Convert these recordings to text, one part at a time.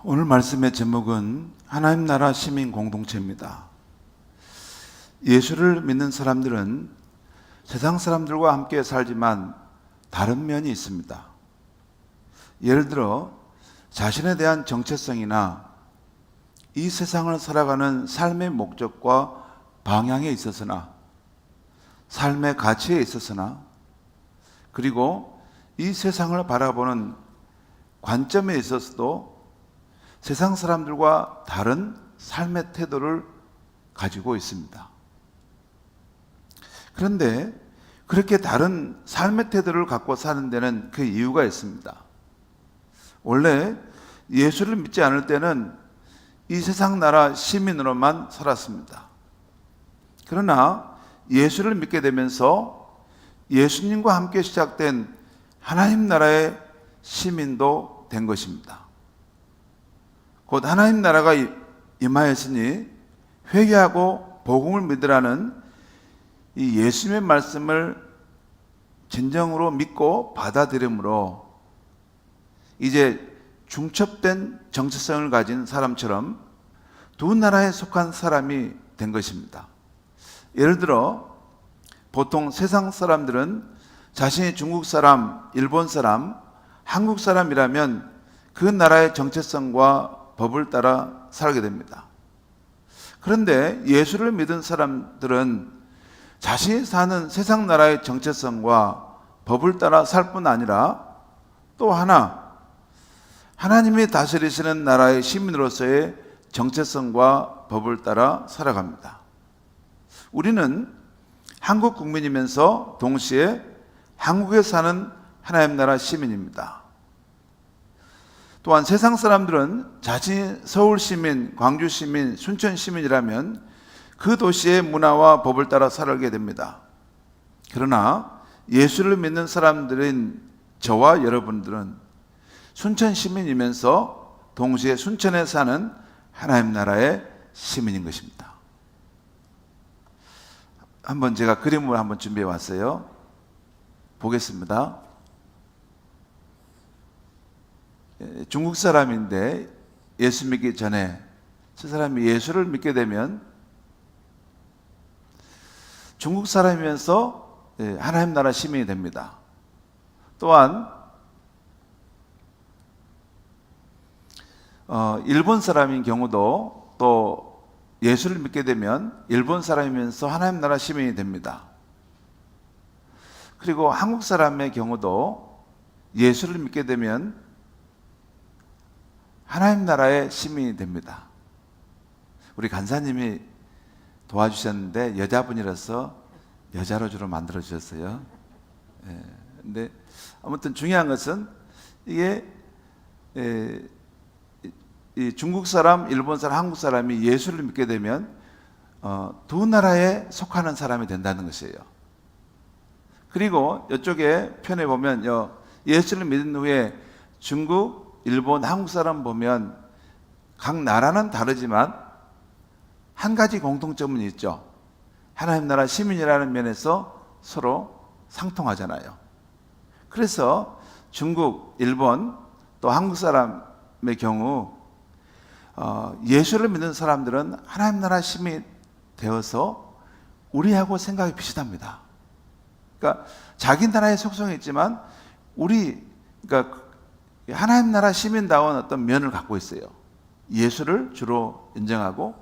오늘 말씀의 제목은 하나님 나라 시민 공동체입니다. 예수를 믿는 사람들은 세상 사람들과 함께 살지만 다른 면이 있습니다. 예를 들어 자신에 대한 정체성이나 이 세상을 살아가는 삶의 목적과 방향에 있어서나 삶의 가치에 있어서나 그리고 이 세상을 바라보는 관점에 있어서도 세상 사람들과 다른 삶의 태도를 가지고 있습니다. 그런데 그렇게 다른 삶의 태도를 갖고 사는 데는 그 이유가 있습니다. 원래 예수를 믿지 않을 때는 이 세상 나라 시민으로만 살았습니다. 그러나 예수를 믿게 되면서 예수님과 함께 시작된 하나님 나라의 시민도 된 것입니다. 곧 하나님 나라가 임하였으니 회개하고 복음을 믿으라는 이 예수님의 말씀을 진정으로 믿고 받아들임으로 이제 중첩된 정체성을 가진 사람처럼 두 나라에 속한 사람이 된 것입니다. 예를 들어 보통 세상 사람들은 자신이 중국 사람, 일본 사람, 한국 사람이라면 그 나라의 정체성과 법을 따라 살게 됩니다. 그런데 예수를 믿은 사람들은 자신이 사는 세상 나라의 정체성과 법을 따라 살 뿐 아니라 또 하나님이 다스리시는 나라의 시민으로서의 정체성과 법을 따라 살아갑니다. 우리는 한국 국민이면서 동시에 한국에 사는 하나님 나라 시민입니다. 또한 세상 사람들은 자신이 서울 시민, 광주 시민, 순천 시민이라면 그 도시의 문화와 법을 따라 살게 됩니다. 그러나 예수를 믿는 사람들인 저와 여러분들은 순천 시민이면서 동시에 순천에 사는 하나님 나라의 시민인 것입니다. 한번 제가 그림을 한번 준비해 왔어요. 보겠습니다. 중국 사람인데 예수 믿기 전에 저 사람이 예수를 믿게 되면 중국 사람이면서 하나님 나라 시민이 됩니다. 또한 일본 사람인 경우도 또 예수를 믿게 되면 일본 사람이면서 하나님 나라 시민이 됩니다. 그리고 한국 사람의 경우도 예수를 믿게 되면 하나님 나라의 시민이 됩니다. 우리 간사님이 도와주셨는데 여자분이라서 여자로 주로 만들어 주셨어요. 근데 아무튼 중요한 것은 이게 이 중국 사람, 일본 사람, 한국 사람이 예수를 믿게 되면 두 나라에 속하는 사람이 된다는 것이에요. 그리고 이쪽에 편에 보면 예수를 믿은 후에 중국, 일본, 한국 사람 보면 각 나라는 다르지만 한 가지 공통점은 있죠. 하나님 나라 시민이라는 면에서 서로 상통하잖아요. 그래서 중국, 일본, 또 한국 사람의 경우 예수를 믿는 사람들은 하나님 나라 시민이 되어서 우리하고 생각이 비슷합니다. 그러니까 자기 나라의 속성이 있지만 그러니까 하나님 나라 시민다운 어떤 면을 갖고 있어요. 예수를 주로 인정하고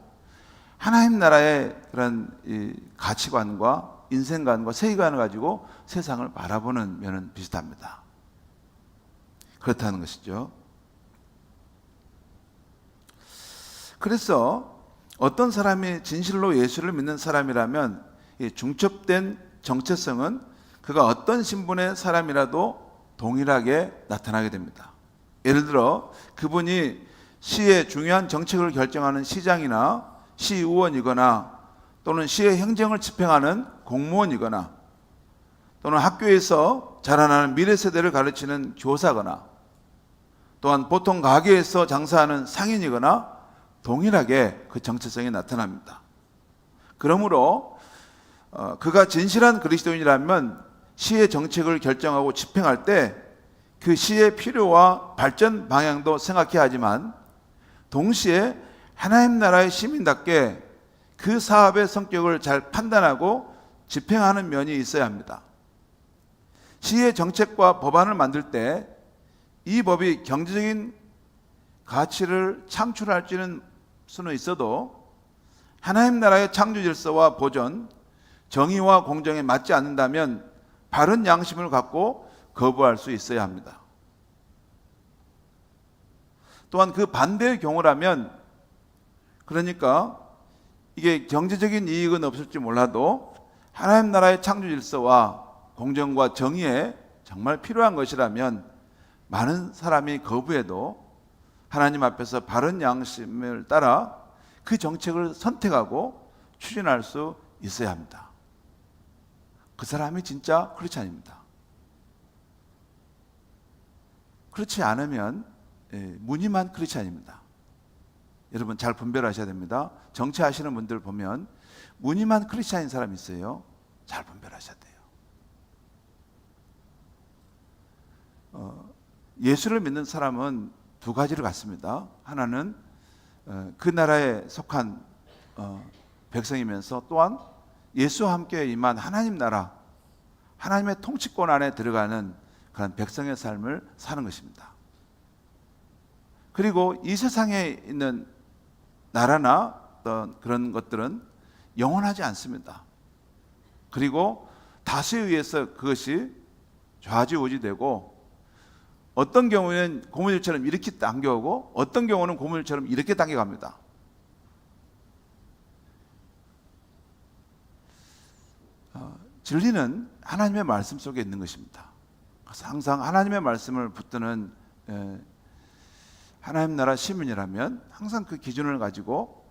하나님 나라의 그런 이 가치관과 인생관과 세계관을 가지고 세상을 바라보는 면은 비슷합니다. 그렇다는 것이죠. 그래서 어떤 사람이 진실로 예수를 믿는 사람이라면 이 중첩된 정체성은 그가 어떤 신분의 사람이라도 동일하게 나타나게 됩니다. 예를 들어 그분이 시의 중요한 정책을 결정하는 시장이나 시의원이거나 또는 시의 행정을 집행하는 공무원이거나 또는 학교에서 자라나는 미래 세대를 가르치는 교사거나 또한 보통 가게에서 장사하는 상인이거나 동일하게 그 정체성이 나타납니다. 그러므로 그가 진실한 그리스도인이라면 시의 정책을 결정하고 집행할 때 그 시의 필요와 발전 방향도 생각해야 하지만 동시에 하나님 나라의 시민답게 그 사업의 성격을 잘 판단하고 집행하는 면이 있어야 합니다. 시의 정책과 법안을 만들 때 이 법이 경제적인 가치를 창출할 수는 있어도 하나님 나라의 창조 질서와 보존, 정의와 공정에 맞지 않는다면 바른 양심을 갖고 거부할 수 있어야 합니다. 또한 그 반대의 경우라면, 그러니까 이게 경제적인 이익은 없을지 몰라도 하나님 나라의 창조 질서와 공정과 정의에 정말 필요한 것이라면 많은 사람이 거부해도 하나님 앞에서 바른 양심을 따라 그 정책을 선택하고 추진할 수 있어야 합니다. 그 사람이 진짜 크리스찬입니다. 그렇지 않으면 무늬만 크리스찬입니다. 여러분 잘 분별하셔야 됩니다. 정치하시는 분들 보면 무늬만 크리스찬인 사람이 있어요. 잘 분별하셔야 돼요. 예수를 믿는 사람은 두 가지를 갖습니다. 하나는 그 나라에 속한 백성이면서 또한 예수와 함께 임한 하나님 나라, 하나님의 통치권 안에 들어가는 그런 백성의 삶을 사는 것입니다. 그리고 이 세상에 있는 나라나 어떤 그런 것들은 영원하지 않습니다. 그리고 다수에 의해서 그것이 좌지우지되고 어떤 경우에는 고무줄처럼 이렇게 당겨오고 어떤 경우는 고무줄처럼 이렇게 당겨갑니다. 진리는 하나님의 말씀 속에 있는 것입니다. 그래서 항상 하나님의 말씀을 붙드는 하나님 나라 시민이라면 항상 그 기준을 가지고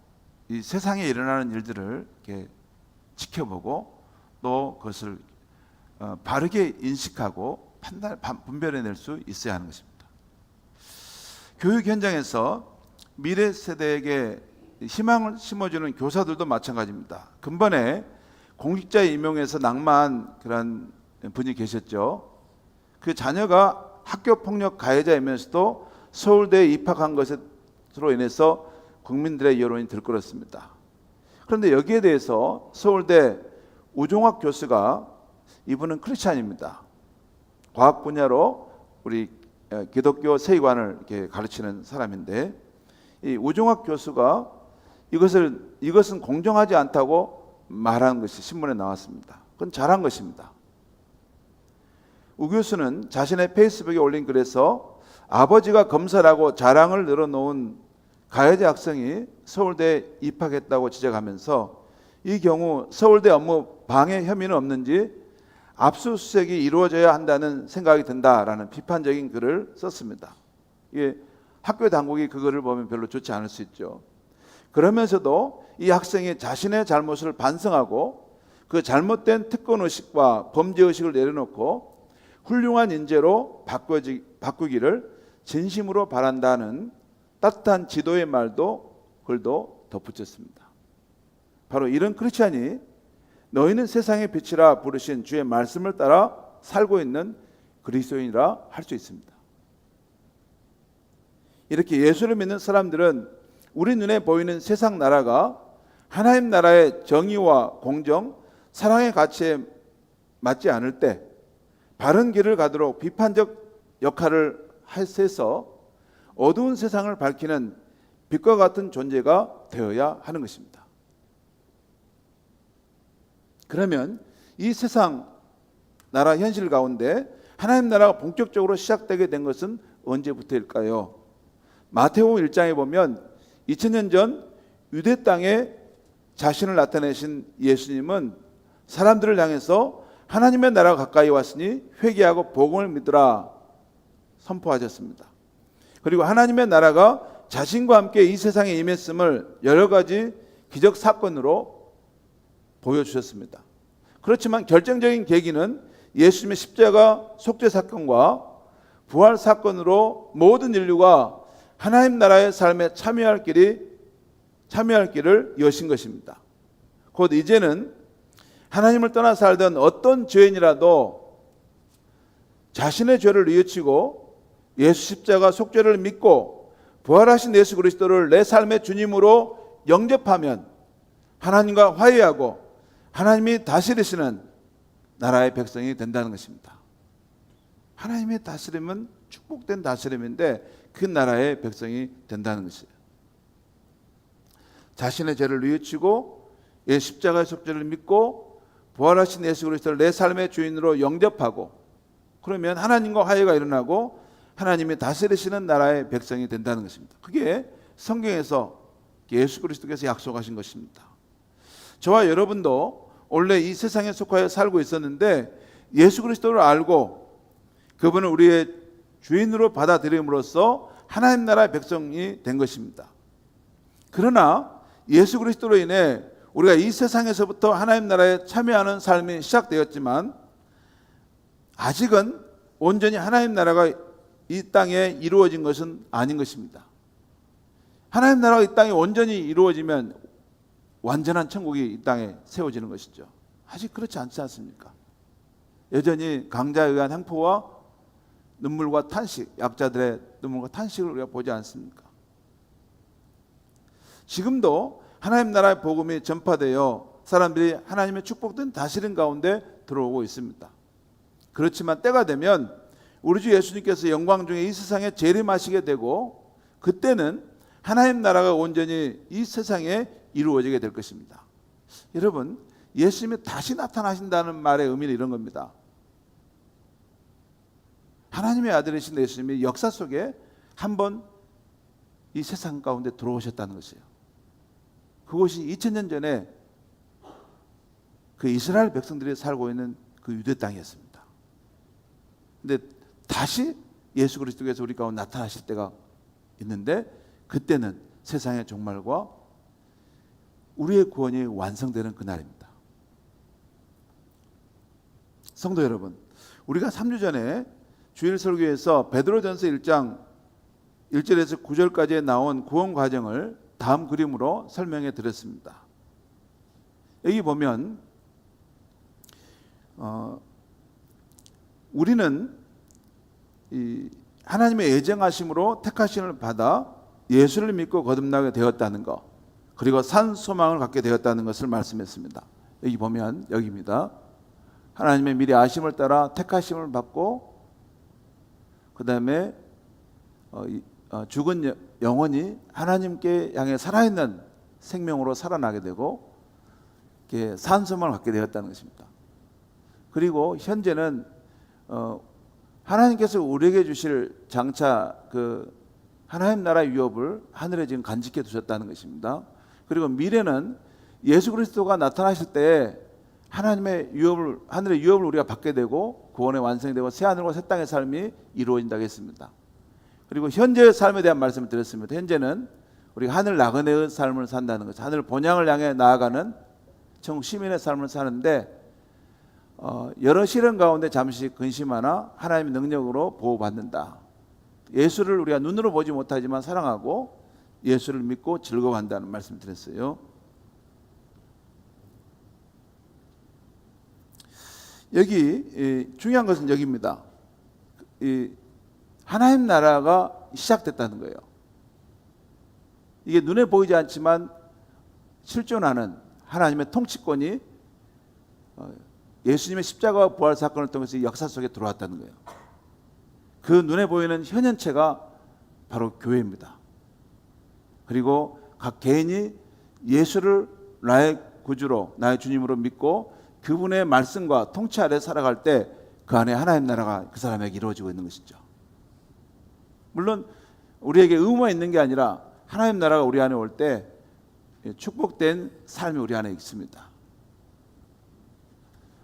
이 세상에 일어나는 일들을 이렇게 지켜보고 또 그것을 바르게 인식하고 분별해낼 수 있어야 하는 것입니다. 교육 현장에서 미래 세대에게 희망을 심어주는 교사들도 마찬가지입니다. 근본에 공직자 임용에서 낙마한 그런 분이 계셨죠. 그 자녀가 학교폭력 가해자이면서도 서울대에 입학한 것으로 인해서 국민들의 여론이 들끓었습니다. 그런데 여기에 대해서 서울대 우종학 교수가, 이분은 크리스찬입니다. 과학 분야로 우리 기독교 세계관을 이렇게 가르치는 사람인데, 이 우종학 교수가 이것은 공정하지 않다고 말한 것이 신문에 나왔습니다. 그건 잘한 것입니다. 우 교수는 자신의 페이스북에 올린 글에서 아버지가 검사라고 자랑을 늘어놓은 가해자 학생이 서울대에 입학했다고 지적하면서 이 경우 서울대 업무 방해 혐의는 없는지 압수수색이 이루어져야 한다는 생각이 든다라는 비판적인 글을 썼습니다. 이게 학교 당국이 그 글을 보면 별로 좋지 않을 수 있죠. 그러면서도 이 학생이 자신의 잘못을 반성하고 그 잘못된 특권의식과 범죄의식을 내려놓고 훌륭한 인재로 바꾸기를 진심으로 바란다는 따뜻한 지도의 글도 덧붙였습니다. 바로 이런 크리스찬이 너희는 세상의 빛이라 부르신 주의 말씀을 따라 살고 있는 그리스도인이라 할 수 있습니다. 이렇게 예수를 믿는 사람들은 우리 눈에 보이는 세상 나라가 하나님 나라의 정의와 공정, 사랑의 가치에 맞지 않을 때 바른 길을 가도록 비판적 역할을 해서 어두운 세상을 밝히는 빛과 같은 존재가 되어야 하는 것입니다. 그러면 이 세상 나라 현실 가운데 하나님 나라가 본격적으로 시작되게 된 것은 언제부터일까요? 마태복음 1장에 보면 2000년 전 유대 땅에 자신을 나타내신 예수님은 사람들을 향해서 하나님의 나라가 가까이 왔으니 회개하고 복음을 믿으라 선포하셨습니다. 그리고 하나님의 나라가 자신과 함께 이 세상에 임했음을 여러 가지 기적 사건으로 보여주셨습니다. 그렇지만 결정적인 계기는 예수님의 십자가 속죄 사건과 부활 사건으로 모든 인류가 하나님 나라의 삶에 참여할 길을 여신 것입니다. 곧 이제는 하나님을 떠나 살던 어떤 죄인이라도 자신의 죄를 뉘우치고 예수 십자가 속죄를 믿고 부활하신 예수 그리스도를 내 삶의 주님으로 영접하면 하나님과 화해하고 하나님이 다스리시는 나라의 백성이 된다는 것입니다. 하나님의 다스림은 축복된 다스림인데 그 나라의 백성이 된다는 것이에요. 자신의 죄를 뉘우치고 십자가의 속죄를 믿고 부활하신 예수 그리스도를 내 삶의 주인으로 영접하고 그러면 하나님과 화해가 일어나고 하나님이 다스리시는 나라의 백성이 된다는 것입니다. 그게 성경에서 예수 그리스도께서 약속하신 것입니다. 저와 여러분도 원래 이 세상에 속하여 살고 있었는데 예수 그리스도를 알고 그분을 우리의 주인으로 받아들임으로써 하나님 나라의 백성이 된 것입니다. 그러나 예수 그리스도로 인해 우리가 이 세상에서부터 하나님 나라에 참여하는 삶이 시작되었지만 아직은 온전히 하나님 나라가 이 땅에 이루어진 것은 아닌 것입니다. 하나님 나라가 이 땅에 온전히 이루어지면 완전한 천국이 이 땅에 세워지는 것이죠. 아직 그렇지 않지 않습니까? 여전히 강자에 의한 횡포와 눈물과 탄식, 약자들의 눈물과 탄식을 우리가 보지 않습니까? 지금도 하나님 나라의 복음이 전파되어 사람들이 하나님의 축복된 다스림 가운데 들어오고 있습니다. 그렇지만 때가 되면 우리 주 예수님께서 영광 중에 이 세상에 재림하시게 되고 그때는 하나님 나라가 온전히 이 세상에 이루어지게 될 것입니다. 여러분, 예수님이 다시 나타나신다는 말의 의미는 이런 겁니다. 하나님의 아들이신 예수님이 역사 속에 한번 이 세상 가운데 들어오셨다는 것이에요. 그것이 2000년 전에 그 이스라엘 백성들이 살고 있는 그 유대 땅이었습니다. 근데 다시 예수 그리스도께서 우리 가운데 나타나실 때가 있는데 그때는 세상의 종말과 우리의 구원이 완성되는 그날입니다. 성도 여러분, 우리가 3주 전에 주일 설교에서 베드로전서 1장 1절에서 9절까지 나온 구원 과정을 다음 그림으로 설명해 드렸습니다. 여기 보면 우리는 이 하나님의 예정하심으로 택하심을 받아 예수를 믿고 거듭나게 되었다는 것, 그리고 산 소망을 갖게 되었다는 것을 말씀했습니다. 여기 보면 여기입니다. 하나님의 미리 아심을 따라 택하심을 받고 그 다음에 죽은 영혼이 하나님께 향해 살아있는 생명으로 살아나게 되고 산 소망을 갖게 되었다는 것입니다. 그리고 현재는 하나님께서 우리에게 주실 장차 그 하나님 나라의 유업을 하늘에 지금 간직해 두셨다는 것입니다. 그리고 미래는 예수 그리스도가 나타나실 때 하나님의 유업을, 하늘의 유업을 우리가 받게 되고 구원의 완성이 되고 새 하늘과 새 땅의 삶이 이루어진다고 했습니다. 그리고 현재의 삶에 대한 말씀을 드렸습니다. 현재는 우리가 하늘 나그네의 삶을 산다는 것, 하늘 본향을 향해 나아가는 천국 시민의 삶을 사는데 여러 시련 가운데 잠시 근심하나 하나님의 능력으로 보호받는다. 예수를 우리가 눈으로 보지 못하지만 사랑하고 예수를 믿고 즐거워한다는 말씀을 드렸어요. 여기 중요한 것은 여기입니다. 하나님 나라가 시작됐다는 거예요. 이게 눈에 보이지 않지만 실존하는 하나님의 통치권이 예수님의 십자가와 부활 사건을 통해서 역사 속에 들어왔다는 거예요. 그 눈에 보이는 현현체가 바로 교회입니다. 그리고 각 개인이 예수를 나의 구주로, 나의 주님으로 믿고 그분의 말씀과 통치 아래 살아갈 때 그 안에 하나님 나라가 그 사람에게 이루어지고 있는 것이죠. 물론 우리에게 의무가 있는 게 아니라 하나님 나라가 우리 안에 올 때 축복된 삶이 우리 안에 있습니다.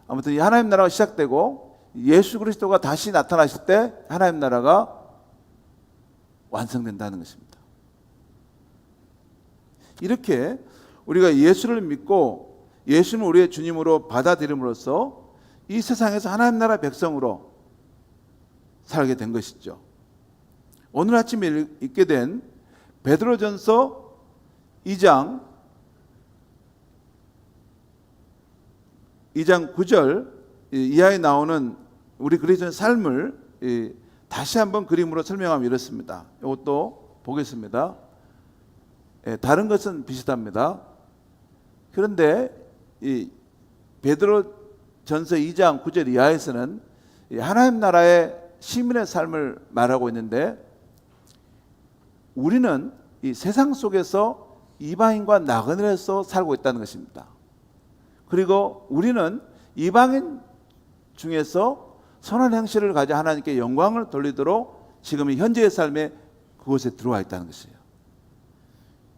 아무튼 이 하나님 나라가 시작되고 예수 그리스도가 다시 나타나실 때 하나님 나라가 완성된다는 것입니다. 이렇게 우리가 예수를 믿고 예수를 우리의 주님으로 받아들임으로써 이 세상에서 하나님 나라 백성으로 살게 된 것이죠. 오늘 아침에 읽게 된 베드로전서 2장 9절 이하에 나오는 우리 그리스도의 삶을 다시 한번 그림으로 설명하면 이렇습니다. 이것도 보겠습니다. 다른 것은 비슷합니다. 그런데 이 베드로전서 2장 9절 이하에서는 하나님 나라의 시민의 삶을 말하고 있는데, 우리는 이 세상 속에서 이방인과 나그네로서 살고 있다는 것입니다. 그리고 우리는 이방인 중에서 선한 행실을 가져 하나님께 영광을 돌리도록 지금 현재의 삶에 그곳에 들어와 있다는 것이에요.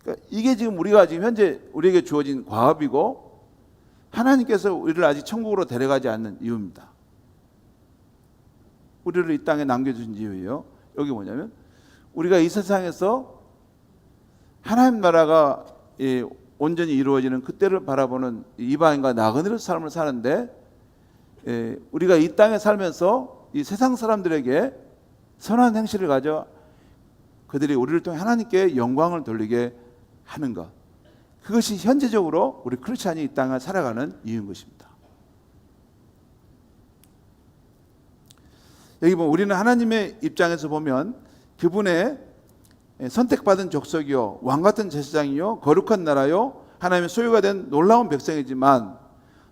그러니까 이게 지금 우리가 지금 현재 우리에게 주어진 과업이고, 하나님께서 우리를 아직 천국으로 데려가지 않는 이유입니다. 우리를 이 땅에 남겨주신 이유예요. 여기 뭐냐면, 우리가 이 세상에서 하나님 나라가 온전히 이루어지는 그때를 바라보는 이방인과 나그네의 삶을 사는데, 우리가 이 땅에 살면서 이 세상 사람들에게 선한 행실을 가져 그들이 우리를 통해 하나님께 영광을 돌리게 하는 것, 그것이 현재적으로 우리 크리스찬이 이 땅을 살아가는 이유인 것입니다. 여기 보면 우리는 하나님의 입장에서 보면 그분의 선택받은 족속이요 왕같은 제사장이요 거룩한 나라요 하나님의 소유가 된 놀라운 백성이지만,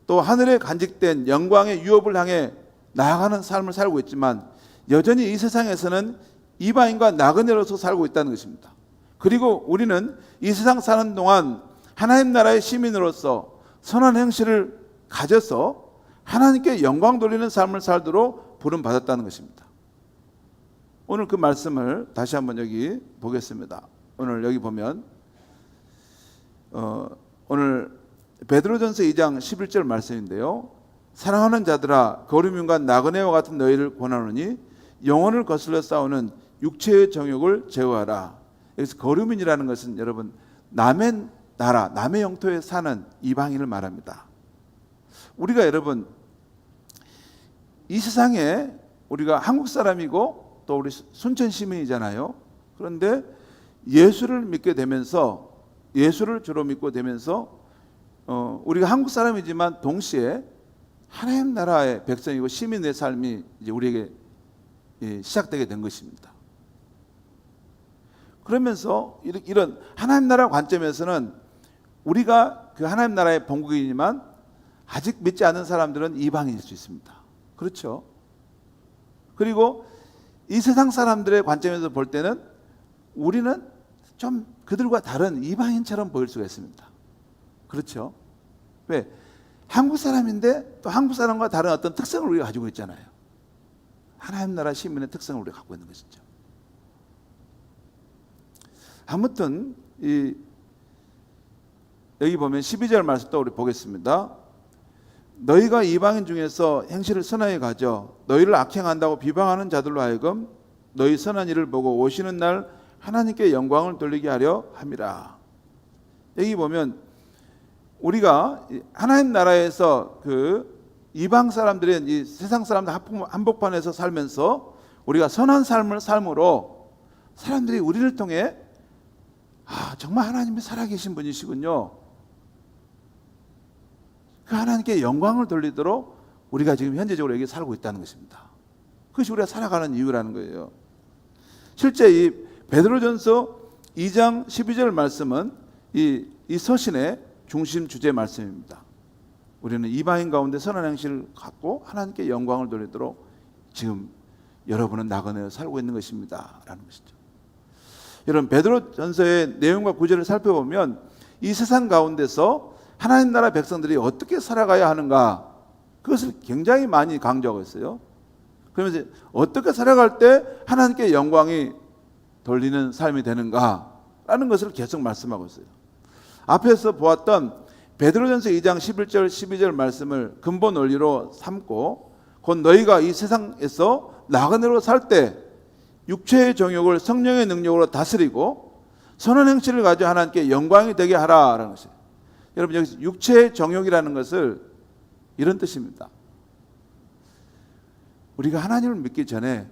또 하늘에 간직된 영광의 유업을 향해 나아가는 삶을 살고 있지만, 여전히 이 세상에서는 이방인과 나그네로서 살고 있다는 것입니다. 그리고 우리는 이 세상 사는 동안 하나님 나라의 시민으로서 선한 행실을 가져서 하나님께 영광 돌리는 삶을 살도록 부름받았다는 것입니다. 오늘 그 말씀을 다시 한번 여기 보겠습니다. 오늘 여기 보면 오늘 베드로전서 2장 11절 말씀인데요. 사랑하는 자들아, 거류민과 나그네와 같은 너희를 권하노니 영혼을 거슬러 싸우는 육체의 정욕을 제어하라. 여기서 거류민이라는 것은 여러분 남의 나라, 남의 영토에 사는 이방인을 말합니다. 우리가 여러분 이 세상에 우리가 한국 사람이고 또 우리 순천 시민이잖아요. 그런데 예수를 믿게 되면서, 예수를 주로 믿고 되면서 우리가 한국 사람이지만 동시에 하나님 나라의 백성이고 시민의 삶이 이제 우리에게 시작되게 된 것입니다. 그러면서 이런 하나님 나라 관점에서는 우리가 그 하나님 나라의 본국이지만 아직 믿지 않는 사람들은 이방인일 수 있습니다. 그렇죠? 그리고 이 세상 사람들의 관점에서 볼 때는 우리는 좀 그들과 다른 이방인처럼 보일 수가 있습니다. 그렇죠? 왜? 한국 사람인데 또 한국 사람과 다른 어떤 특성을 우리가 가지고 있잖아요. 하나님 나라 시민의 특성을 우리가 갖고 있는 것이죠. 아무튼 여기 보면 12절 말씀 또 우리 보겠습니다. 너희가 이방인 중에서 행실을 선하게 가져 너희를 악행한다고 비방하는 자들로 하여금 너희 선한 일을 보고 오시는 날 하나님께 영광을 돌리게 하려 함이라. 여기 보면 우리가 하나님 나라에서 그 이방 사람들의 이 세상 사람들 한복판에서 살면서 우리가 선한 삶을 삶으로 사람들이 우리를 통해 정말 하나님이 살아계신 분이시군요, 그 하나님께 영광을 돌리도록 우리가 지금 현재적으로 여기 살고 있다는 것입니다. 그것이 우리가 살아가는 이유라는 거예요. 실제 이 베드로전서 2장 12절 말씀은 이 서신의 중심 주제 말씀입니다. 우리는 이방인 가운데 선한 행실을 갖고 하나님께 영광을 돌리도록 지금 여러분은 나그네로 살고 있는 것입니다 라는 것이죠. 여러분, 베드로전서의 내용과 구절을 살펴보면 이 세상 가운데서 하나님 나라 백성들이 어떻게 살아가야 하는가, 그것을 굉장히 많이 강조하고 있어요. 그러면서 어떻게 살아갈 때 하나님께 영광이 돌리는 삶이 되는가 라는 것을 계속 말씀하고 있어요. 앞에서 보았던 베드로전서 2장 11절 12절 말씀을 근본 원리로 삼고, 곧 너희가 이 세상에서 나그네로 살 때 육체의 정욕을 성령의 능력으로 다스리고 선한 행실을 가져 하나님께 영광이 되게 하라라는 것이에요. 여러분, 여기서 육체의 정욕이라는 것을 이런 뜻입니다. 우리가 하나님을 믿기 전에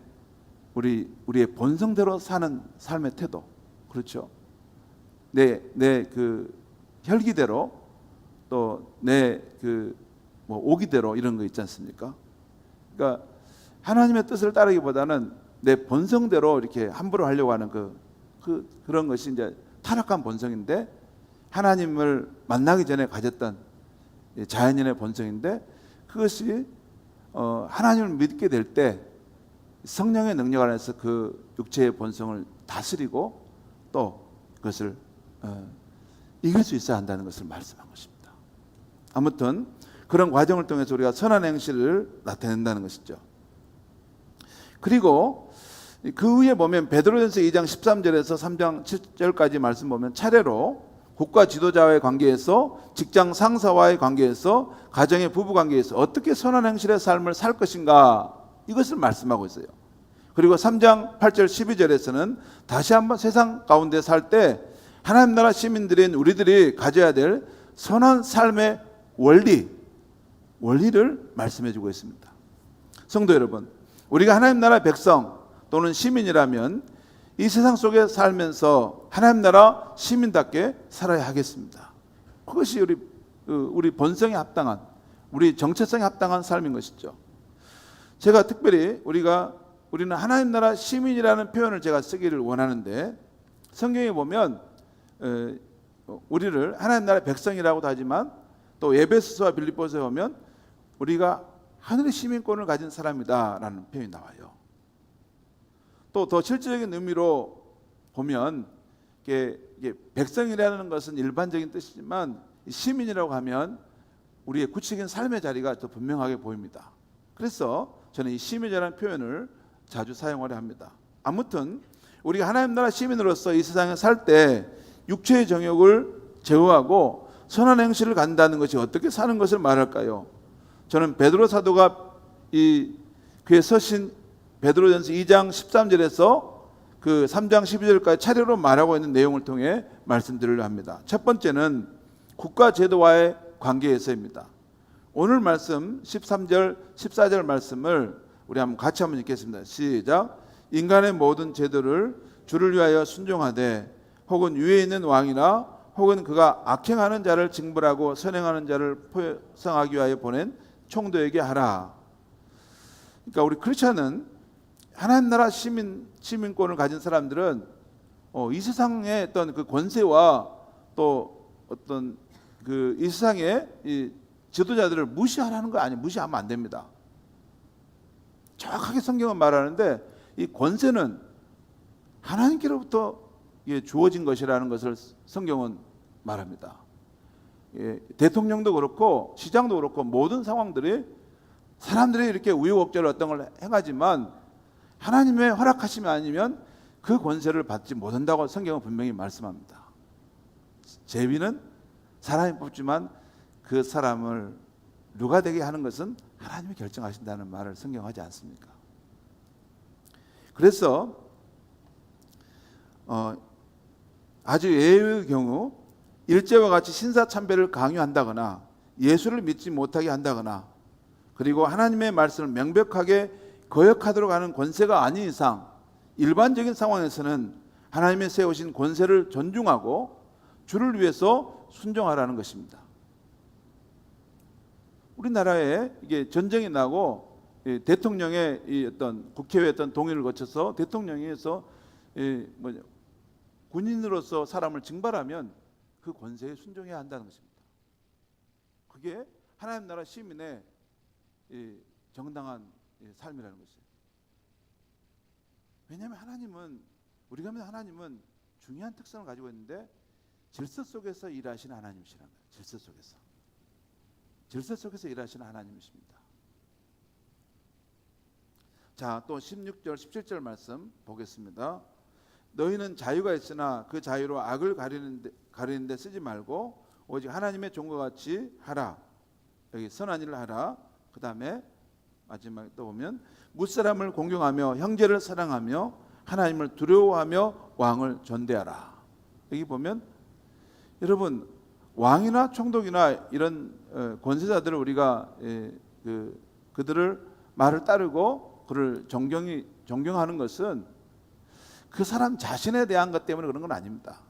우리의 본성대로 사는 삶의 태도, 그렇죠? 내 그 혈기대로, 또 내 그 오기대로 이런 거 있지 않습니까? 그러니까 하나님의 뜻을 따르기보다는 내 본성대로 이렇게 함부로 하려고 하는 그 그런 것이 이제 타락한 본성인데, 하나님을 만나기 전에 가졌던 자연인의 본성인데, 그것이 하나님을 믿게 될 때 성령의 능력 안에서 그 육체의 본성을 다스리고 또 그것을 이길 수 있어야 한다는 것을 말씀한 것입니다. 아무튼 그런 과정을 통해서 우리가 선한 행실을 나타낸다는 것이죠. 그리고 그 후에 보면 베드로전서 2장 13절에서 3장 7절까지 말씀 보면 차례로 국가 지도자와의 관계에서, 직장 상사와의 관계에서, 가정의 부부 관계에서 어떻게 선한 행실의 삶을 살 것인가, 이것을 말씀하고 있어요. 그리고 3장 8절 12절에서는 다시 한번 세상 가운데 살 때 하나님 나라 시민들인 우리들이 가져야 될 선한 삶의 원리를 말씀해 주고 있습니다. 성도 여러분, 우리가 하나님 나라의 백성 또는 시민이라면 이 세상 속에 살면서 하나님 나라 시민답게 살아야 하겠습니다. 그것이 우리 본성에 합당한, 우리 정체성에 합당한 삶인 것이죠. 제가 특별히 우리는 하나님 나라 시민이라는 표현을 제가 쓰기를 원하는데, 성경에 보면 우리를 하나님 나라 백성이라고도 하지만 또 에베소서와 빌립보서에 보면 우리가 하늘의 시민권을 가진 사람이다라는 표현이 나와요. 또 더 실질적인 의미로 보면 이게 백성이라는 것은 일반적인 뜻이지만 시민이라고 하면 우리의 구체적인 삶의 자리가 더 분명하게 보입니다. 그래서 저는 이 시민이라는 표현을 자주 사용하려 합니다. 아무튼 우리가 하나님 나라 시민으로서 이 세상에 살 때 육체의 정욕을 제어하고 선한 행실을 갖는다는 것이 어떻게 사는 것을 말할까요? 저는 베드로 사도가 그의 서신 베드로전서 2장 13절에서 그 3장 12절까지 차례로 말하고 있는 내용을 통해 말씀드리려 합니다. 첫 번째는 국가 제도와의 관계에서입니다. 오늘 말씀 13절 14절 말씀을 우리 같이 한번 읽겠습니다. 시작. 인간의 모든 제도를 주를 위하여 순종하되 혹은 위에 있는 왕이나 혹은 그가 악행하는 자를 징벌하고 선행하는 자를 포성하기 위하여 보낸 총독에게 하라. 그러니까 우리 크리스천은 하나님 나라 시민권을 가진 사람들은 이 세상의 어떤 그 권세와 또 어떤 이 세상의 이 지도자들을 무시하라는 거 아니에요. 무시하면 안 됩니다. 정확하게 성경은 말하는데 이 권세는 하나님께로부터 주어진 것이라는 것을 성경은 말합니다. 대통령도 그렇고 시장도 그렇고 모든 상황들이 사람들이 이렇게 우여곡절 어떤 걸 행하지만 하나님의 허락하심이 아니면 그 권세를 받지 못한다고 성경은 분명히 말씀합니다. 제위는 사람이 뽑지만 그 사람을 누가 되게 하는 것은 하나님이 결정하신다는 말을 성경하지 않습니까? 그래서 아주 예외의 경우 일제와 같이 신사참배를 강요한다거나 예수를 믿지 못하게 한다거나 그리고 하나님의 말씀을 명백하게 거역하도록 하는 권세가 아닌 이상 일반적인 상황에서는 하나님의 세우신 권세를 존중하고 주를 위해서 순종하라는 것입니다. 우리나라에 이게 전쟁이 나고 대통령의 어떤 국회의 어떤 동의를 거쳐서 대통령에서 군인으로서 사람을 징발하면 그 권세에 순종해야 한다는 것입니다. 그게 하나님 나라 시민의 정당한 삶이라는 것이에요. 왜냐하면 우리가 믿는 하나님은 중요한 특성을 가지고 있는데 질서 속에서 일하시는 하나님이시라는 거예요. 질서 속에서 일하시는 하나님이십니다. 자, 또 16절 17절 말씀 보겠습니다. 너희는 자유가 있으나 그 자유로 악을 가리는 데 쓰지 말고 오직 하나님의 종과 같이 하라. 여기 선한 일을 하라. 그 다음에 마지막에 또 보면 무사람을 공경하며 형제를 사랑하며 하나님을 두려워하며 왕을 존대하라. 여기 보면 여러분 왕이나 총독이나 이런 권세자들을 우리가 그들을 말을 따르고 그를 존경하는 것은 그 사람 자신에 대한 것 때문에 그런 건 아닙니다.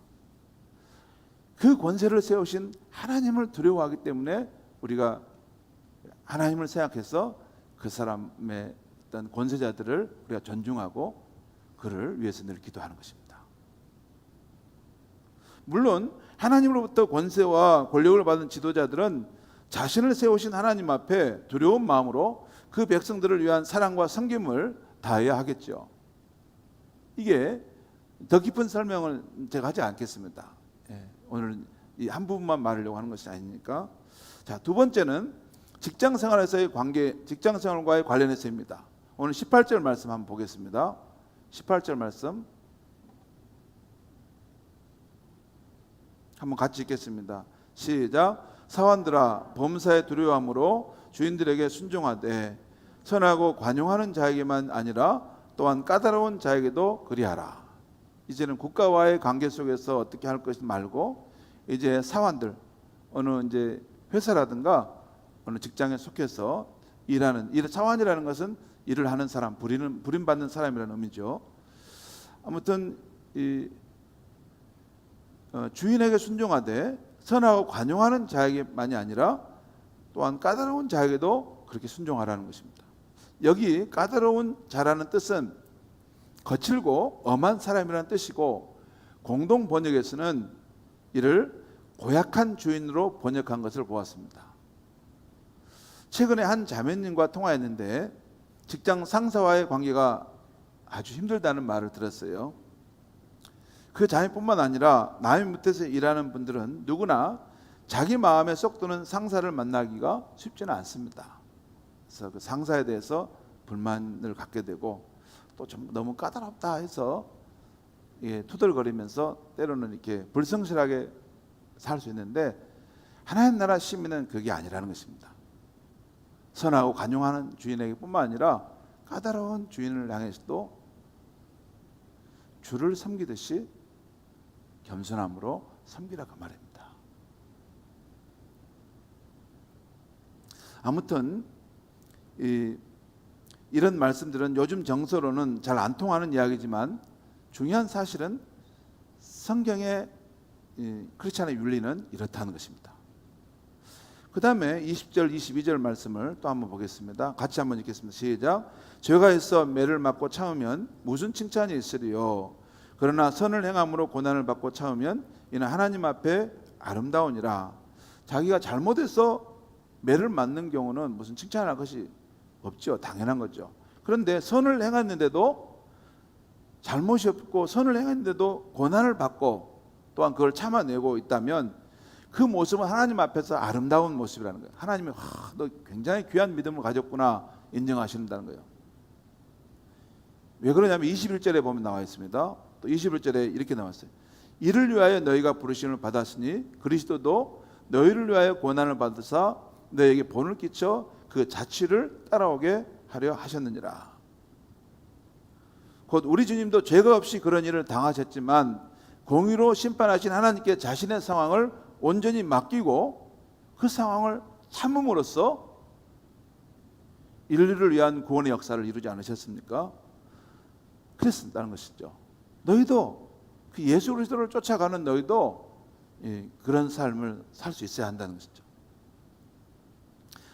그 권세를 세우신 하나님을 두려워하기 때문에 우리가 하나님을 생각해서 그 사람의 어떤 권세자들을 우리가 존중하고 그를 위해서 늘 기도하는 것입니다. 물론 하나님으로부터 권세와 권력을 받은 지도자들은 자신을 세우신 하나님 앞에 두려운 마음으로 그 백성들을 위한 사랑과 섬김을 다해야 하겠죠. 이게 더 깊은 설명을 제가 하지 않겠습니다. 오늘 이 한 부분만 말하려고 하는 것이 아니니까. 자, 두 번째는 직장 생활에서의 관계, 직장 생활과의 관련해서입니다. 오늘 18절 말씀 한번 보겠습니다. 18절 말씀 한번 같이 읽겠습니다. 시작. 사원들아, 범사에 두려워함으로 주인들에게 순종하되 선하고 관용하는 자에게만 아니라 또한 까다로운 자에게도 그리하라. 이제는 국가와의 관계 속에서 어떻게 할 것이 말고 이제 사원들, 어느 이제 회사라든가 어느 직장에 속해서 일하는, 사원이라는 것은 일을 하는 사람, 부림받는 사람이라는 의미죠. 아무튼 주인에게 순종하되 선하고 관용하는 자에게만이 아니라 또한 까다로운 자에게도 그렇게 순종하라는 것입니다. 여기 까다로운 자라는 뜻은 거칠고 엄한 사람이라는 뜻이고, 공동 번역에서는 이를 고약한 주인으로 번역한 것을 보았습니다. 최근에 한 자매님과 통화했는데 직장 상사와의 관계가 아주 힘들다는 말을 들었어요. 그 자매뿐만 아니라 남의 밑에서 일하는 분들은 누구나 자기 마음에 쏙 드는 상사를 만나기가 쉽지는 않습니다. 그래서 그 상사에 대해서 불만을 갖게 되고 또 좀 너무 까다롭다 해서 투덜거리면서 때로는 이렇게 불성실하게 살 수 있는데, 하나님 나라 시민은 그게 아니라는 것입니다. 선하고 관용하는 주인에게뿐만 아니라 까다로운 주인을 향해서도 주를 섬기듯이 겸손함으로 섬기라 그 말입니다. 아무튼 이런 말씀들은 요즘 정서로는 잘 안 통하는 이야기지만 중요한 사실은 성경의 크리스찬의 윤리는 이렇다는 것입니다. 그 다음에 20절 22절 말씀을 또 한번 보겠습니다. 같이 한번 읽겠습니다. 시작. 죄가 있어 매를 맞고 참으면 무슨 칭찬이 있으리요. 그러나 선을 행함으로 고난을 받고 참으면 이는 하나님 앞에 아름다우니라. 자기가 잘못해서 매를 맞는 경우는 무슨 칭찬할 것이 없죠. 당연한 거죠. 그런데 선을 행했는데도, 잘못이 없고 선을 행했는데도 고난을 받고 또한 그걸 참아내고 있다면 그 모습은 하나님 앞에서 아름다운 모습이라는 거예요. 하나님이 너 굉장히 귀한 믿음을 가졌구나 인정하신다는 거예요. 왜 그러냐면 21절에 보면 나와 있습니다. 또 21절에 이렇게 나왔어요. 이를 위하여 너희가 부르심을 받았으니 그리스도도 너희를 위하여 고난을 받으사 너희에게 본을 끼쳐 그 자취를 따라오게 하려 하셨느니라. 곧 우리 주님도 죄가 없이 그런 일을 당하셨지만 공의로 심판하신 하나님께 자신의 상황을 온전히 맡기고 그 상황을 참음으로써 인류를 위한 구원의 역사를 이루지 않으셨습니까? 그랬다는 것이죠. 너희도 그 예수 그리스도를 쫓아가는 너희도 그런 삶을 살 수 있어야 한다는 것이죠.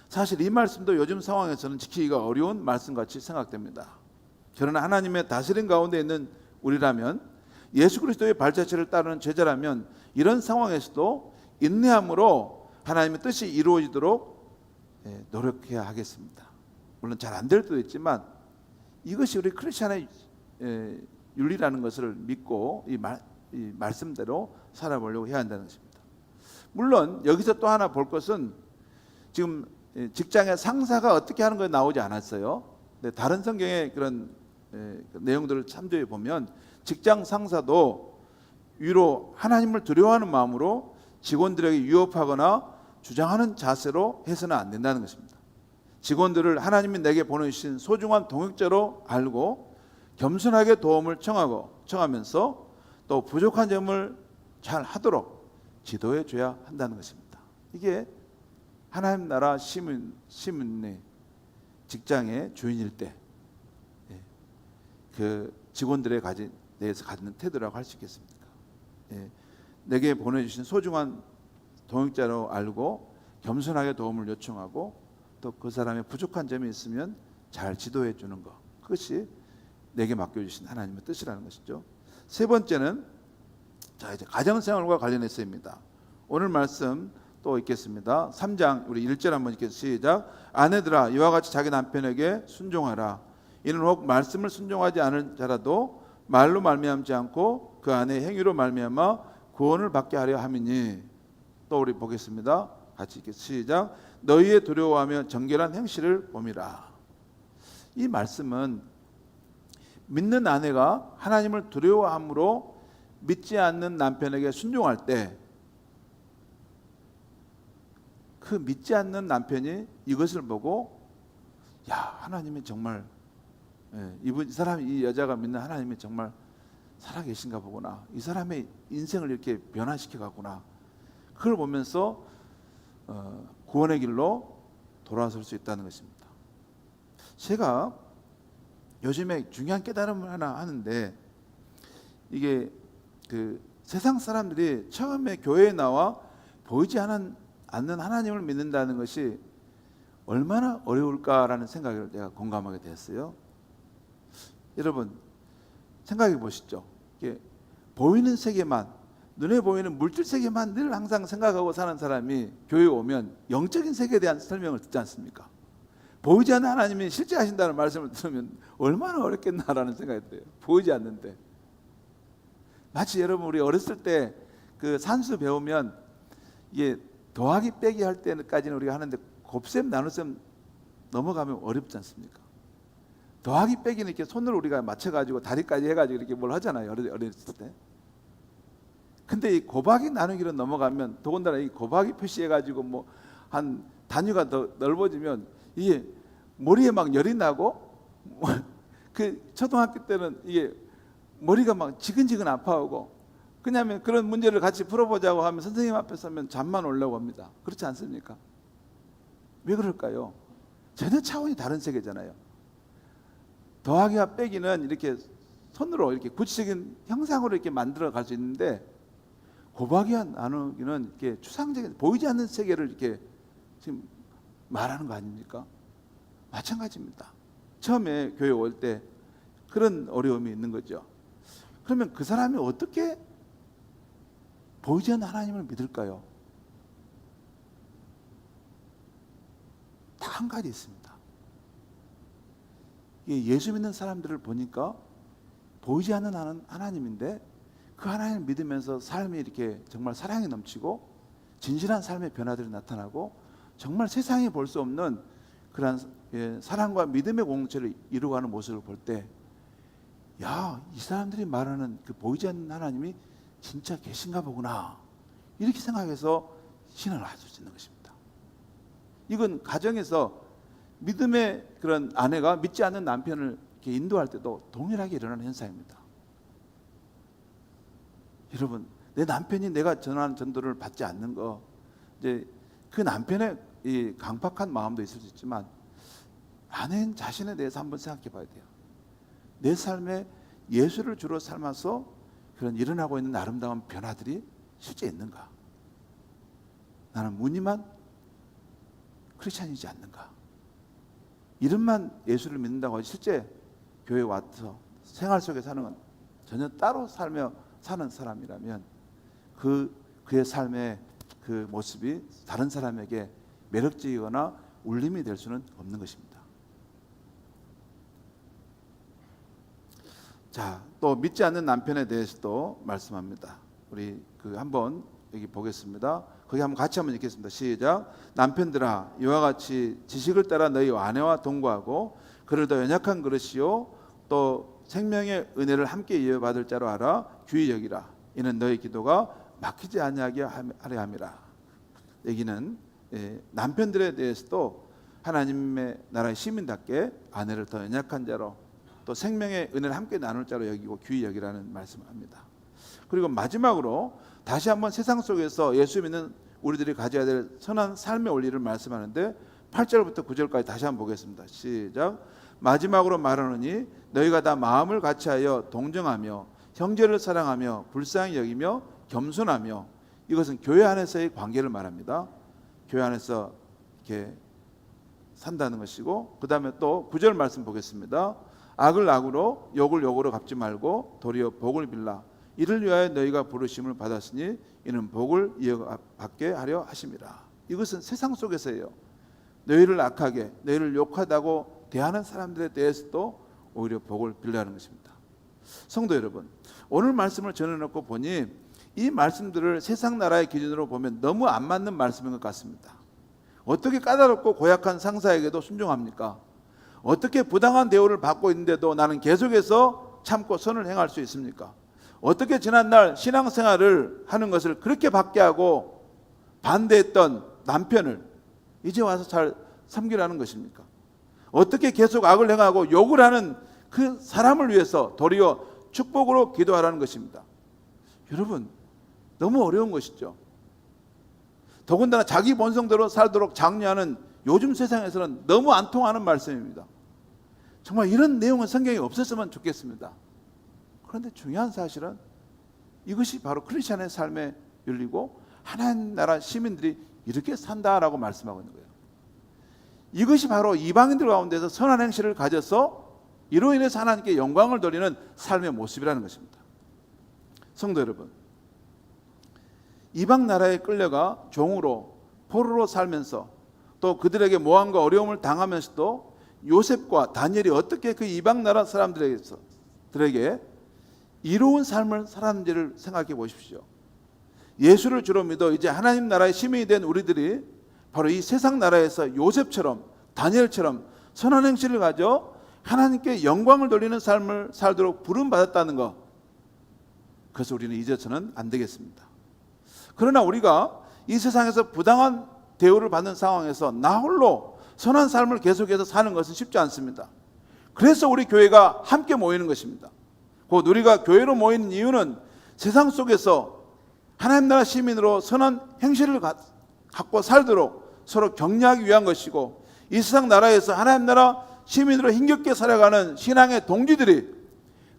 사실 이 말씀도 요즘 상황에서는 지키기가 어려운 말씀같이 생각됩니다. 그러나 하나님의 다스림 가운데 있는 우리라면, 예수 그리스도의 발자취를 따르는 제자라면 이런 상황에서도 인내함으로 하나님의 뜻이 이루어지도록 노력해야 하겠습니다. 물론 잘 안 될 때도 있지만 이것이 우리 크리스찬의 윤리라는 것을 믿고 이 말씀대로 살아보려고 해야 한다는 것입니다. 물론 여기서 또 하나 볼 것은, 지금 직장의 상사가 어떻게 하는 거 나오지 않았어요. 다른 성경의 그런 내용들을 참조해 보면 직장 상사도 위로 하나님을 두려워하는 마음으로 직원들에게 위협하거나 주장하는 자세로 해서는 안 된다는 것입니다. 직원들을 하나님이 내게 보내주신 소중한 동역자로 알고 겸손하게 도움을 청하면서 또 부족한 점을 잘 하도록 지도해 줘야 한다는 것입니다. 이게 하나님 나라 시민의 직장의 주인일 때 그 직원들에 대해서 갖는 태도라고 할 수 있겠습니까? 내게 보내주신 소중한 동역자로 알고 겸손하게 도움을 요청하고 또 그 사람의 부족한 점이 있으면 잘 지도해 주는 것, 그것이 내게 맡겨주신 하나님의 뜻이라는 것이죠. 세 번째는 자, 이제 가정생활과 관련해서입니다. 오늘 말씀 또 읽겠습니다. 3장 우리 1절 한번 읽겠습니다. 시작. 아내들아 이와 같이 자기 남편에게 순종하라. 이는 혹 말씀을 순종하지 않을 자라도 말로 말미암지 않고 그 아내의 행위로 말미암아 구원을 받게 하려 함이니. 또 우리 보겠습니다. 같이 읽겠습니다. 시작. 너희의 두려워하며 정결한 행실을 봄이라. 이 말씀은 믿는 아내가 하나님을 두려워함으로 믿지 않는 남편에게 순종할 때 그 믿지 않는 남편이 이것을 보고 야, 하나님이 정말 이 사람이, 이 여자가 믿는 하나님이 정말 살아계신가 보구나. 이 사람의 인생을 이렇게 변화시켜 갔구나. 그걸 보면서 구원의 길로 돌아설 수 있다는 것입니다. 제가 요즘에 중요한 깨달음을 하나 하는데, 이게 그 세상 사람들이 처음에 교회에 나와 보이지 않는 하나님을 믿는다는 것이 얼마나 어려울까라는 생각을 제가 공감하게 됐어요. 여러분 생각해 보시죠. 이게 보이는 세계만, 눈에 보이는 물질 세계만 늘 항상 생각하고 사는 사람이 교회에 오면 영적인 세계에 대한 설명을 듣지 않습니까? 보이지 않는 하나님이 실제 하신다는 말씀을 들으면 얼마나 어렵겠나라는 생각이 들어요. 보이지 않는데. 마치 여러분 우리 어렸을 때 그 산수 배우면 이게 더하기 빼기 할 때까지는 우리가 하는데 곱셈 나눗셈 넘어가면 어렵지 않습니까? 더하기 빼기는 이렇게 손으로 우리가 맞춰가지고 다리까지 해가지고 이렇게 뭘 하잖아요. 어렸을 때. 근데 이 곱하기 나누기로 넘어가면, 더군다나 이 곱하기 표시해가지고 뭐 한 단위가 더 넓어지면 이게 머리에 막 열이 나고 그 초등학교 때는 이게 머리가 막 지근지근 아파오고, 그냐면 그런 문제를 같이 풀어보자고 하면 선생님 앞에 서면 잠만 오려고 합니다. 그렇지 않습니까? 왜 그럴까요? 전혀 차원이 다른 세계잖아요. 더하기와 빼기는 이렇게 손으로 이렇게 구체적인 형상으로 이렇게 만들어 갈 수 있는데, 곱하기와 나누기는 이렇게 추상적인 보이지 않는 세계를 이렇게 지금 말하는 거 아닙니까? 마찬가지입니다. 처음에 교회 올 때 그런 어려움이 있는 거죠. 그러면 그 사람이 어떻게 보이지 않는 하나님을 믿을까요? 다 한 가지 있습니다. 예수 믿는 사람들을 보니까 보이지 않는 하나님인데, 그 하나님을 믿으면서 삶이 이렇게 정말 사랑이 넘치고 진실한 삶의 변화들이 나타나고 정말 세상이 볼 수 없는 그런 사랑과 믿음의 공동체를 이루어가는 모습을 볼 때, 야, 이 사람들이 말하는 그 보이지 않는 하나님이 진짜 계신가 보구나, 이렇게 생각해서 신앙을 할 수 있는 것입니다. 이건 가정에서 믿음의 그런 아내가 믿지 않는 남편을 이렇게 인도할 때도 동일하게 일어나는 현상입니다. 여러분, 내 남편이 내가 전하는 전도를 받지 않는 거, 이제 그 남편의 이 강팍한 마음도 있을 수 있지만 아내 자신에 대해서 한번 생각해 봐야 돼요. 내 삶에 예수를 주로 삶아서 그런 일어나고 있는 아름다운 변화들이 실제 있는가? 나는 무늬만 크리스찬이지 않는가? 이름만 예수를 믿는다고 하지 실제 교회에 와서 생활 속에 사는 건 전혀 따로 살며 사는 사람이라면 그의 삶의 그 모습이 다른 사람에게 매력적이거나 울림이 될 수는 없는 것입니다. 자, 또 믿지 않는 남편에 대해서도 말씀합니다. 우리 한번 여기 보겠습니다. 거기 한번 같이 한번 읽겠습니다. 시작. 남편들아 이와 같이 지식을 따라 너희 아내와 동거하고 그를 더 연약한 그릇이요 또 생명의 은혜를 함께 이어받을 자로 알아 귀히 여기라. 이는 너희 기도가 막히지 아니하게 하려 함이라. 여기는 남편들에 대해서도 하나님의 나라의 시민답게 아내를 더 연약한 자로 또 생명의 은혜를 함께 나눌 자로 여기고 귀히 여기라는 말씀을 합니다. 그리고 마지막으로 다시 한번 세상 속에서 예수 믿는 우리들이 가져야 될 선한 삶의 원리를 말씀하는데 8절부터 9절까지 다시 한번 보겠습니다. 시작. 마지막으로 말하노니 너희가 다 마음을 같이하여 동정하며 형제를 사랑하며 불쌍히 여기며 겸손하며, 이것은 교회 안에서의 관계를 말합니다. 교회 안에서 이렇게 산다는 것이고, 그 다음에 또 9절 말씀 보겠습니다. 악을 악으로 욕을 욕으로 갚지 말고 도리어 복을 빌라. 이를 위하여 너희가 부르심을 받았으니 이는 복을 이어받게 하려 하심이라. 이것은 세상 속에서예요. 너희를 악하게, 너희를 욕하다고 대하는 사람들에 대해서도 오히려 복을 빌려하는 것입니다. 성도 여러분, 오늘 말씀을 전해놓고 보니 이 말씀들을 세상 나라의 기준으로 보면 너무 안 맞는 말씀인 것 같습니다. 어떻게 까다롭고 고약한 상사에게도 순종합니까? 어떻게 부당한 대우를 받고 있는데도 나는 계속해서 참고 선을 행할 수 있습니까? 어떻게 지난날 신앙생활을 하는 것을 그렇게 받게 하고 반대했던 남편을 이제 와서 잘 섬기라는 것입니까? 어떻게 계속 악을 행하고 욕을 하는 그 사람을 위해서 도리어 축복으로 기도하라는 것입니다. 여러분, 너무 어려운 것이죠. 더군다나 자기 본성대로 살도록 장려하는 요즘 세상에서는 너무 안 통하는 말씀입니다. 정말 이런 내용은 성경에 없었으면 좋겠습니다. 그런데 중요한 사실은 이것이 바로 크리스천의 삶의 윤리고 하나님 나라 시민들이 이렇게 산다라고 말씀하고 있는 거예요. 이것이 바로 이방인들 가운데서 선한 행실을 가져서 이로 인해서 하나님께 영광을 돌리는 삶의 모습이라는 것입니다. 성도 여러분, 이방 나라에 끌려가 종으로 포로로 살면서 또 그들에게 모함과 어려움을 당하면서도 요셉과 다니엘이 어떻게 그 이방 나라 사람들에게 이로운 삶을 살았는지를 생각해 보십시오. 예수를 주로 믿어 이제 하나님 나라의 시민이 된 우리들이 바로 이 세상 나라에서 요셉처럼 다니엘처럼 선한 행실을 가져 하나님께 영광을 돌리는 삶을 살도록 부름받았다는 것, 그래서 우리는 잊어서는 안 되겠습니다. 그러나 우리가 이 세상에서 부당한 대우를 받는 상황에서 나 홀로 선한 삶을 계속해서 사는 것은 쉽지 않습니다. 그래서 우리 교회가 함께 모이는 것입니다. 곧 우리가 교회로 모이는 이유는 세상 속에서 하나님 나라 시민으로 선한 행실을 갖고 살도록 서로 격려하기 위한 것이고, 이 세상 나라에서 하나님 나라 시민으로 힘겹게 살아가는 신앙의 동지들이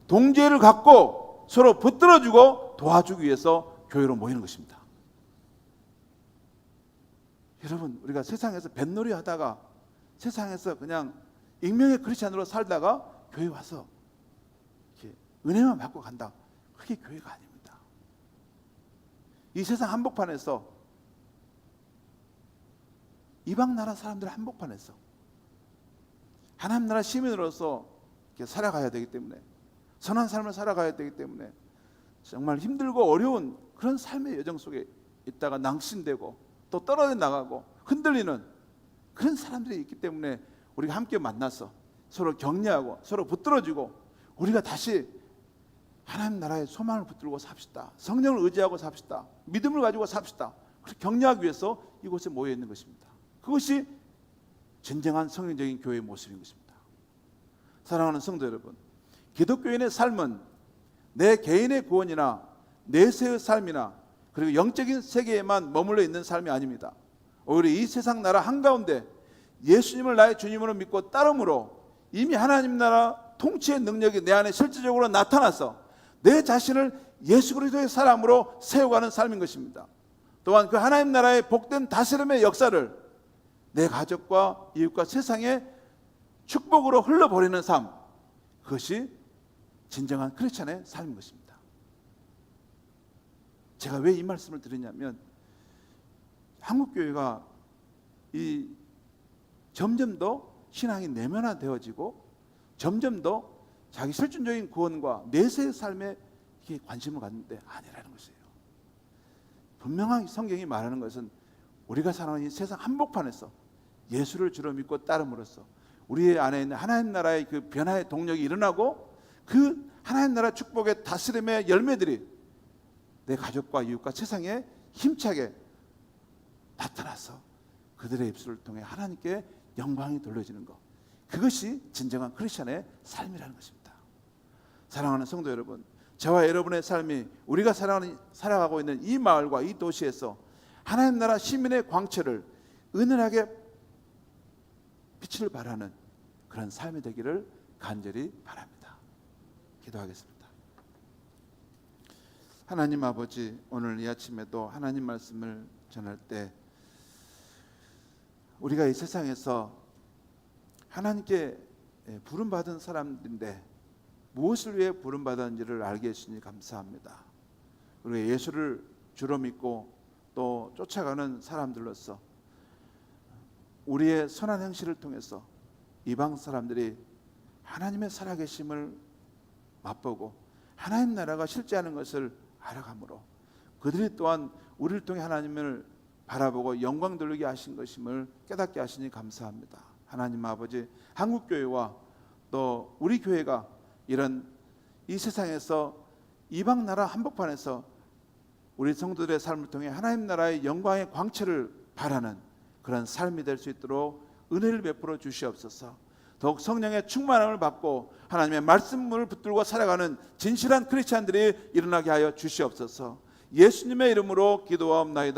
동지애를 갖고 서로 붙들어주고 도와주기 위해서 교회로 모이는 것입니다. 여러분, 우리가 세상에서 뱃놀이 하다가 세상에서 그냥 익명의 크리스찬으로 살다가 교회 와서 이렇게 은혜만 받고 간다, 그게 교회가 아닙니다. 이 세상 한복판에서 이방 나라 사람들 한복판에서 하나님 나라 시민으로서 이렇게 살아가야 되기 때문에, 선한 삶을 살아가야 되기 때문에 정말 힘들고 어려운 그런 삶의 여정 속에 있다가 낭신되고 또 떨어져 나가고 흔들리는 그런 사람들이 있기 때문에 우리가 함께 만나서 서로 격려하고 서로 붙들어주고 우리가 다시 하나님 나라의 소망을 붙들고 삽시다, 성령을 의지하고 삽시다, 믿음을 가지고 삽시다, 그렇게 격려하기 위해서 이곳에 모여 있는 것입니다. 그것이 진정한 성경적인 교회의 모습인 것입니다. 사랑하는 성도 여러분, 기독교인의 삶은 내 개인의 구원이나 내세의 삶이나 그리고 영적인 세계에만 머물러 있는 삶이 아닙니다. 오히려 이 세상 나라 한가운데 예수님을 나의 주님으로 믿고 따름으로 이미 하나님 나라 통치의 능력이 내 안에 실질적으로 나타나서 내 자신을 예수 그리스도의 사람으로 세워가는 삶인 것입니다. 또한 그 하나님 나라의 복된 다스림의 역사를 내 가족과 이웃과 세상에 축복으로 흘러버리는 삶, 그것이 진정한 크리스천의 삶인 것입니다. 제가 왜 이 말씀을 드리냐면, 한국교회가 점점 더 신앙이 내면화되어지고 점점 더 자기 실존적인 구원과 내세의 삶에 관심을 갖는데 아니라는 것이에요. 분명하게 성경이 말하는 것은 우리가 살아가는 이 세상 한복판에서 예수를 주로 믿고 따름으로써 우리의 안에 있는 하나님 나라의 그 변화의 동력이 일어나고 그 하나님 나라 축복의 다스림의 열매들이 내 가족과 이웃과 세상에 힘차게 나타나서 그들의 입술을 통해 하나님께 영광이 돌려지는 것, 그것이 진정한 크리스천의 삶이라는 것입니다. 사랑하는 성도 여러분, 저와 여러분의 삶이 우리가 살아가고 있는 이 마을과 이 도시에서 하나님 나라 시민의 광채를 은은하게 빛을 발하는 그런 삶이 되기를 간절히 바랍니다. 기도하겠습니다. 하나님 아버지, 오늘 이 아침에도 하나님 말씀을 전할 때 우리가 이 세상에서 하나님께 부름받은 사람인데 무엇을 위해 부름받았는지를 알게 해주시니 감사합니다. 그리고 예수를 주로 믿고 또 쫓아가는 사람들로서 우리의 선한 행실을 통해서 이방 사람들이 하나님의 살아계심을 맛보고 하나님 나라가 실제하는 것을 알아가므로 그들이 또한 우리를 통해 하나님을 바라보고 영광 돌리게 하신 것임을 깨닫게 하시니 감사합니다. 하나님 아버지, 한국교회와 또 우리 교회가 이런 이 세상에서 이방 나라 한복판에서 우리 성도들의 삶을 통해 하나님 나라의 영광의 광채를 바라는 그런 삶이 될 수 있도록 은혜를 베풀어 주시옵소서. 더욱 성령의 충만함을 받고 하나님의 말씀을 붙들고 살아가는 진실한 크리스찬들이 일어나게 하여 주시옵소서. 예수님의 이름으로 기도하옵나이다.